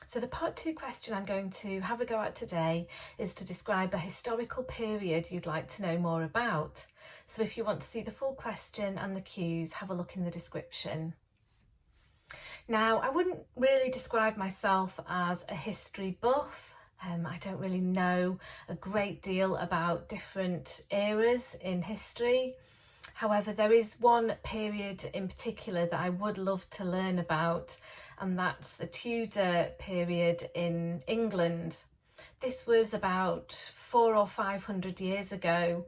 So the part 2 question I'm going to have a go at today is to describe a historical period you'd like to know more about. So if you want to see the full question and the cues, have a look in the description. Now, I wouldn't really describe myself as a history buff. I don't really know a great deal about different eras in history. However, there is one period in particular that I would love to learn about, and that's the Tudor period in England. This was about 400 or 500 years ago,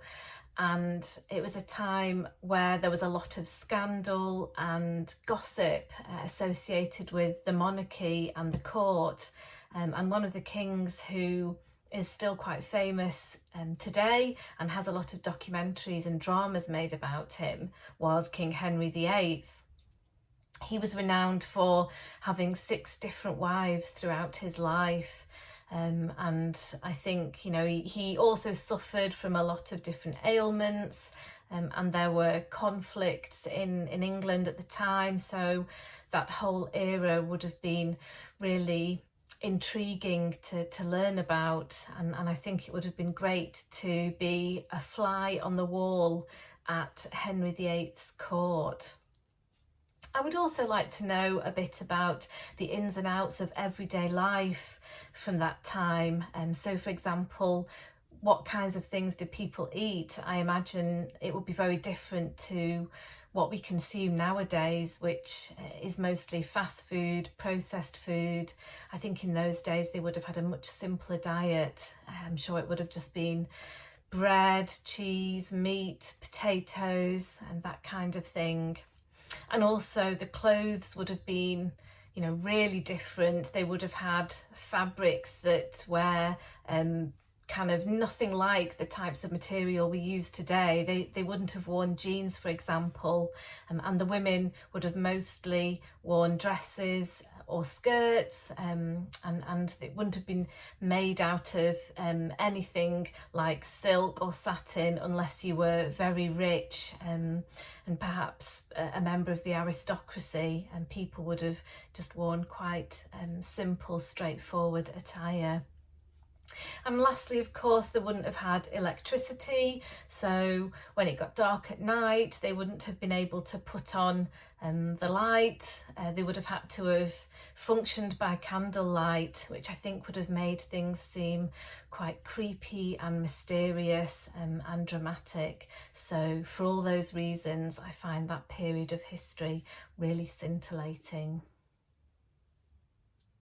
and it was a time where there was a lot of scandal and gossip associated with the monarchy and the court. And one of the kings who is still quite famous today and has a lot of documentaries and dramas made about him was King Henry VIII. He was renowned for having 6 different wives throughout his life. And I think, he also suffered from a lot of different ailments, and there were conflicts in England at the time. So that whole era would have been really intriguing to learn about, and I think it would have been great to be a fly on the wall at Henry VIII's court. I would also like to know a bit about the ins and outs of everyday life from that time. So for example, what kinds of things did people eat? I imagine it would be very different to what we consume nowadays, which is mostly fast food, processed food. I think in those days they would have had a much simpler diet. I'm sure it would have just been bread, cheese, meat, potatoes, and that kind of thing. And also the clothes would have been, really different. They would have had fabrics that were kind of nothing like the types of material we use today. They wouldn't have worn jeans, for example, and the women would have mostly worn dresses or skirts, and it wouldn't have been made out of anything like silk or satin unless you were very rich and perhaps a member of the aristocracy, and people would have just worn quite simple, straightforward attire. And lastly, of course, they wouldn't have had electricity, so when it got dark at night they wouldn't have been able to put on the light. They would have had to have functioned by candlelight, which I think would have made things seem quite creepy and mysterious and dramatic. So for all those reasons, I find that period of history really scintillating.